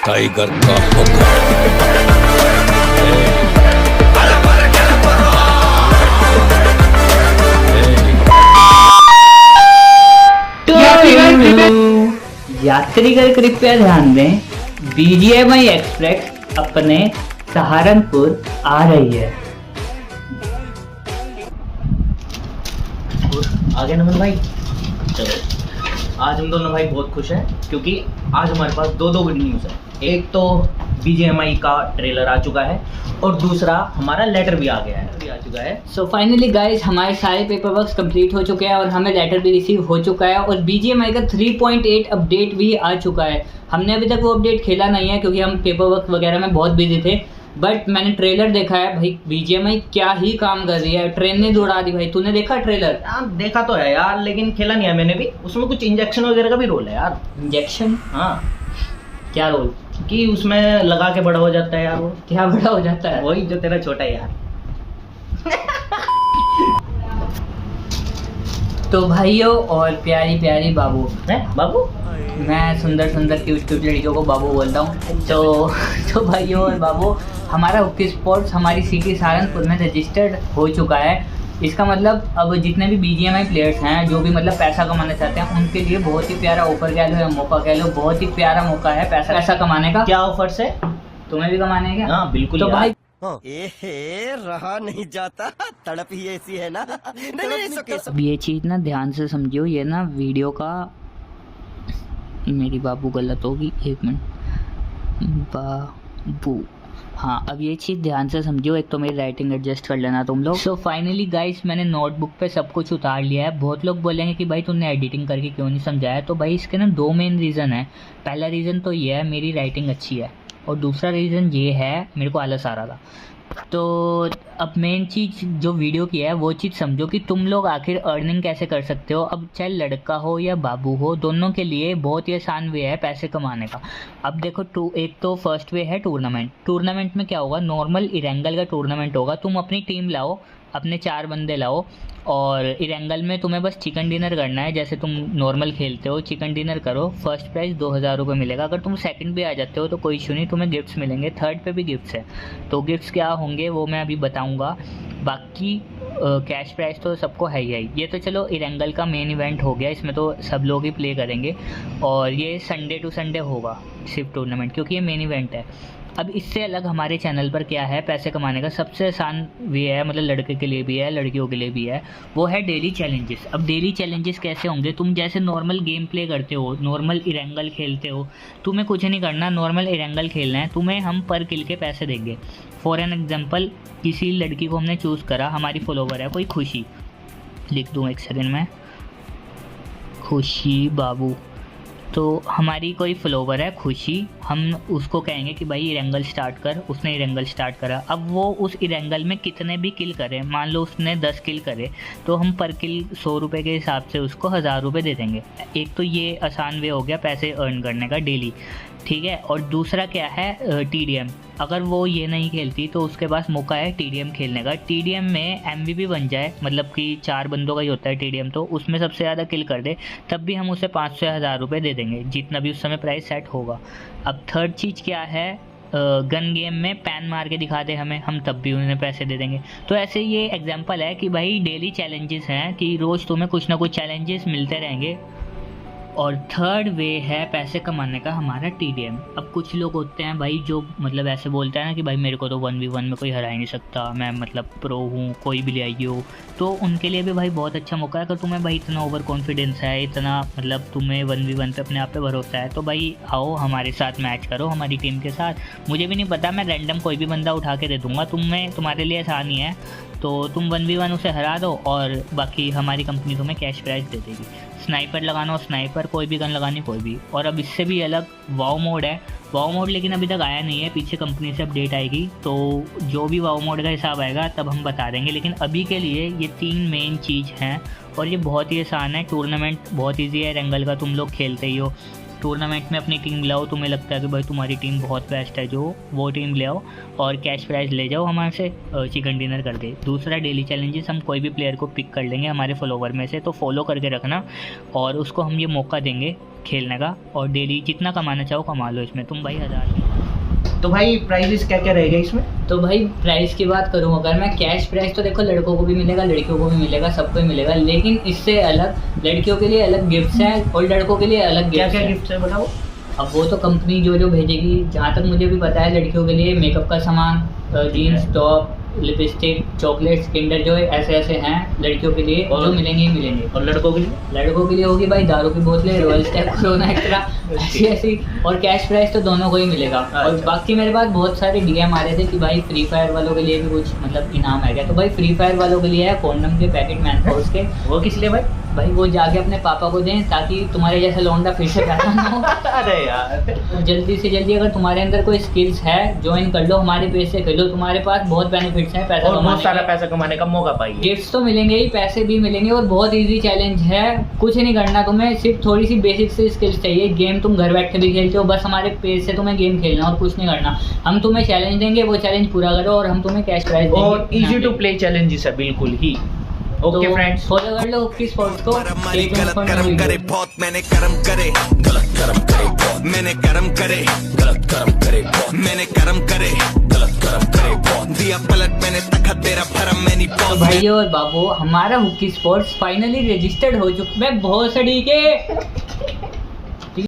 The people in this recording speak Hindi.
टाइगर का हुक्म। यात्रीगण कृपया ध्यान दें, BGMI एक्सप्रेस अपने सहारनपुर आ रही है। आगे नमन भाई, चलो आज हम दोनों भाई बहुत खुश हैं क्योंकि आज हमारे पास दो गुड न्यूज़ है। एक तो BGMI का ट्रेलर आ चुका है और दूसरा हमारा लेटर भी आ चुका है। सो फाइनली गाइज, हमारे सारे पेपर वर्क कंप्लीट हो चुके हैं और हमें लेटर भी रिसीव हो चुका है और BGMI का 3.8 अपडेट भी आ चुका है। हमने अभी तक वो अपडेट खेला नहीं है क्योंकि हम पेपर वर्क वगैरह में बहुत बिजी थे, बट मैंने ट्रेलर देखा है भाई। BGMI क्या ही काम कर रही है, ट्रेन ने दौड़ा दी भाई। तूने देखा ट्रेलर? हाँ देखा तो है यार, लेकिन खेला नहीं है मैंने भी। उसमें कुछ इंजेक्शन वगैरह का भी रोल है यार। इंजेक्शन? हाँ। क्या रोल? कि उसमें लगा के बड़ा हो जाता है यार। वो क्या बड़ा हो जाता है? वही जो तेरा छोटा है यार। तो भाइयों और प्यारी प्यारी बाबू, है बाबू, मैं सुंदर सुंदर क्यूट क्यूट लड़कियों को बाबू बोलता हूँ। तो भाइयों और बाबू, हमारा हॉकी स्पोर्ट्स हमारी सिटी सहारनपुर में रजिस्टर्ड हो चुका है। इसका मतलब अब जितने भी BGMI प्लेयर्स हैं जो भी मतलब पैसा कमाना चाहते हैं उनके लिए बहुत ही प्यारा ऑफर कह लो या मौका कह लो, बहुत ही प्यारा मौका है पैसा कमाने का। क्या ऑफर है? तुम्हें भी कमाने हैं क्या? हाँ बिल्कुल। तो भाई रहा नहीं जाता, तड़प ही ऐसी है ना। नहीं, अब ये चीज़ ना ध्यान से समझियो, ये ना वीडियो का मेरी बाबू गलत होगी, एक मिनट। बाबू, हाँ अब ये चीज़ ध्यान से समझियो। एक तो मेरी राइटिंग एडजस्ट कर लेना तुम लोग। सो फाइनली गाइस, मैंने नोटबुक पे सब कुछ उतार लिया है। बहुत लोग बोलेंगे कि भाई तूने एडिटिंग करके क्यों नहीं समझाया, तो भाई इसके ना दो मेन रीज़न है। पहला रीज़न तो ये है मेरी राइटिंग अच्छी है, और दूसरा रीज़न ये है मेरे को आलस आ रहा था। तो अब मेन चीज़ जो वीडियो की है वो चीज़ समझो कि तुम लोग आखिर अर्निंग कैसे कर सकते हो। अब चाहे लड़का हो या बाबू हो, दोनों के लिए बहुत ही आसान वे है पैसे कमाने का। अब देखो, एक तो फर्स्ट वे है टूर्नामेंट में क्या होगा, नॉर्मल इरेंगल का टूर्नामेंट होगा। तुम अपनी टीम लाओ, अपने 4 बंदे लाओ, और इरेंगल में तुम्हें बस चिकन डिनर करना है। जैसे तुम नॉर्मल खेलते हो, चिकन डिनर करो, फर्स्ट प्राइज़ 2000 रुपये मिलेगा। अगर तुम सेकंड भी आ जाते हो तो कोई इशू नहीं, तुम्हें गिफ्ट्स मिलेंगे। थर्ड पे भी गिफ्ट्स है, तो गिफ्ट्स क्या होंगे वो मैं अभी बताऊंगा। बाकी कैश प्राइस तो सबको है ही है। ये तो चलो इरेंगल का मेन इवेंट हो गया, इसमें तो सब लोग ही प्ले करेंगे, और ये संडे टू संडे होगा सिर्फ टूर्नामेंट, क्योंकि ये मेन इवेंट है। अब इससे अलग हमारे चैनल पर क्या है पैसे कमाने का सबसे आसान वे है, मतलब लड़के के लिए भी है लड़कियों के लिए भी है, वो है डेली चैलेंजेस। अब डेली चैलेंजेस कैसे होंगे, तुम जैसे नॉर्मल गेम प्ले करते हो, नॉर्मल इरेंगल खेलते हो, तुम्हें कुछ नहीं करना, नॉर्मल इरेंगल खेलना है, तुम्हें हम पर किल के पैसे देंगे। फॉर एन एग्जाम्पल, किसी लड़की को हमने चूज़ करा, हमारी फॉलोवर है कोई खुशी, लिख दूँ एक सेकेंड में, खुशी बाबू। तो हमारी कोई फॉलोवर है खुशी, हम उसको कहेंगे कि भाई इरेंगल स्टार्ट कर। उसने इरेंगल स्टार्ट करा। अब वो उस इरेंगल में कितने भी किल करे, मान लो उसने 10 किल करे, तो हम पर किल 100 रुपये के हिसाब से उसको 1000 रुपये दे देंगे। एक तो ये आसान वे हो गया पैसे अर्न करने का डेली, ठीक है। और दूसरा क्या है, TDM। अगर वो ये नहीं खेलती तो उसके पास मौका है TDM खेलने का। TDM में MVP बन जाए, मतलब कि 4 बंदों का ही होता है TDM, तो उसमें सबसे ज़्यादा किल कर दे, तब भी हम उसे 500 या 1000 रुपये दे देंगे, जितना भी उस समय प्राइस सेट होगा। अब थर्ड चीज़ क्या है, गन गेम में पैन मार के दिखा दे हमें, हम तब भी उन्हें पैसे दे देंगे। तो ऐसे ये एग्जांपल है कि भाई डेली चैलेंजेस हैं, कि रोज़ तुम्हें कुछ ना कुछ चैलेंजेस मिलते रहेंगे। और थर्ड वे है पैसे कमाने का हमारा TDM। अब कुछ लोग होते हैं भाई जो मतलब ऐसे बोलते हैं ना कि भाई मेरे को तो 1v1 में कोई हरा ही नहीं सकता, मैं मतलब प्रो हूँ, कोई भी ले आइए हो, तो उनके लिए भी भाई बहुत अच्छा मौका है। अगर तुम्हें भाई इतना ओवर कॉन्फिडेंस है, इतना मतलब तुम्हें 1v1 पे अपने आप पे भरोसा है, तो भाई आओ हमारे साथ मैच करो, हमारी टीम के साथ। मुझे भी नहीं पता, मैं रैंडम कोई भी बंदा उठा के दे दूँगा, तुम्हारे लिए आसान ही है। तो तुम 1v1 उसे हरा दो और बाकी हमारी कंपनी तुम्हें कैश प्राइस दे देगी। स्नाइपर लगाना हो स्नाइपर, कोई भी गन लगानी कोई भी। और अब इससे भी अलग वाओ मोड है। वाओ मोड लेकिन अभी तक आया नहीं है, पीछे कंपनी से अपडेट आएगी, तो जो भी वाओ मोड का हिसाब आएगा तब हम बता देंगे। लेकिन अभी के लिए ये 3 मेन चीज़ हैं और ये बहुत ही आसान है। टूर्नामेंट बहुत ईजी है, एरेंगल का तुम लोग खेलते ही हो, टूर्नामेंट में अपनी टीम लाओ, तुम्हें लगता है कि भाई तुम्हारी टीम बहुत बेस्ट है, जो वो टीम ले आओ और कैश प्राइज़ ले जाओ हमारे से, चिकन डिनर करके। दूसरा डेली चैलेंजेस, हम कोई भी प्लेयर को पिक कर लेंगे हमारे फॉलोवर में से, तो फॉलो करके रखना और उसको हम ये मौका देंगे खेलने का, और डेली जितना कमाना चाहो कमा लो इसमें तुम भाई 1000। तो भाई प्राइजेस क्या क्या रहेगा इसमें? तो भाई प्राइस की बात करूँ अगर मैं, कैश प्राइस तो देखो लड़कों को भी मिलेगा, लड़कियों को भी मिलेगा, सबको ही मिलेगा, लेकिन इससे अलग लड़कियों के लिए अलग गिफ्ट्स हैं और लड़कों के लिए अलग क्या गिफ्ट्स क्या हैं। गिफ्ट है बताओ। अब वो तो कंपनी जो भेजेगी, जहाँ तक मुझे भी पता है लड़कियों के लिए मेकअप का सामान, jeans top, lipstick, chocolates, Kinder Joy, ऐसे ऐसे हैं लड़कियों के लिए और जो मिलेंगे ही मिलेंगे। और लड़कों के लिए? लड़कों के लिए होगी भाई दारू की बोतलें, रॉयल स्टैग, कोरोना एक्स्ट्रा, ऐसी ऐसी, और कैश प्राइस तो दोनों को ही मिलेगा। और अच्छा। बाकी मेरे पास बहुत सारे डीएम आ रहे थे कि भाई फ्री फायर वालों के लिए भी कुछ मतलब इनाम है क्या, तो भाई फ्री फायर वालों के लिए है कॉन्डम के पैकेट मैन फोर्स के। वो किस लिए भाई? भाई वो जाके अपने पापा को दें ताकि तुम्हारे जैसा लौंडा फिर से पैदा ना हो। अरे यार, और जल्दी से जल्दी अगर तुम्हारे अंदर कोई स्किल्स है ज्वाइन कर लो, हमारे पेज से खेलो, तुम्हारे पास बहुत बेनिफिट्स हैं, पैसा और बहुत कमाने सारा के। पैसा कमाने का मौका पाइए। गिफ्ट्स तो मिलेंगे ही, पैसे भी मिलेंगे, और बहुत इजी चैलेंज है। कुछ नहीं करना तुम्हें, सिर्फ थोड़ी सी बेसिक से स्किल्स चाहिए। गेम तुम घर बैठ के भी खेलते हो, बस हमारे पेज से तुम्हें गेम खेलना और कुछ नहीं करना। हम तुम्हें चैलेंज देंगे, वो चैलेंज पूरा करो और हम तुम्हें कैश प्राइज देंगे। और इजी टू प्ले चैलेंजेस है बिल्कुल ही। ओके फ्रेंड्स, फॉलो कर लो हुक्की स्पोर्ट्स को। हमारी गलत कर्म करे बहुत, मैंने कर्म करे, गलत कर्म करे बहुत, मैंने कर्म करे, गलत कर्म करे बहुत, मैंने कर्म करे, गलत कर्म करे बहुत। दिया पलट मैंने तखत तेरा भरम मैंने तो पौध। भाइयों और बाबू, हमारा हुक्की स्पोर्ट्स फाइनली रजिस्टर्ड हो चुका है भोसड़ी के।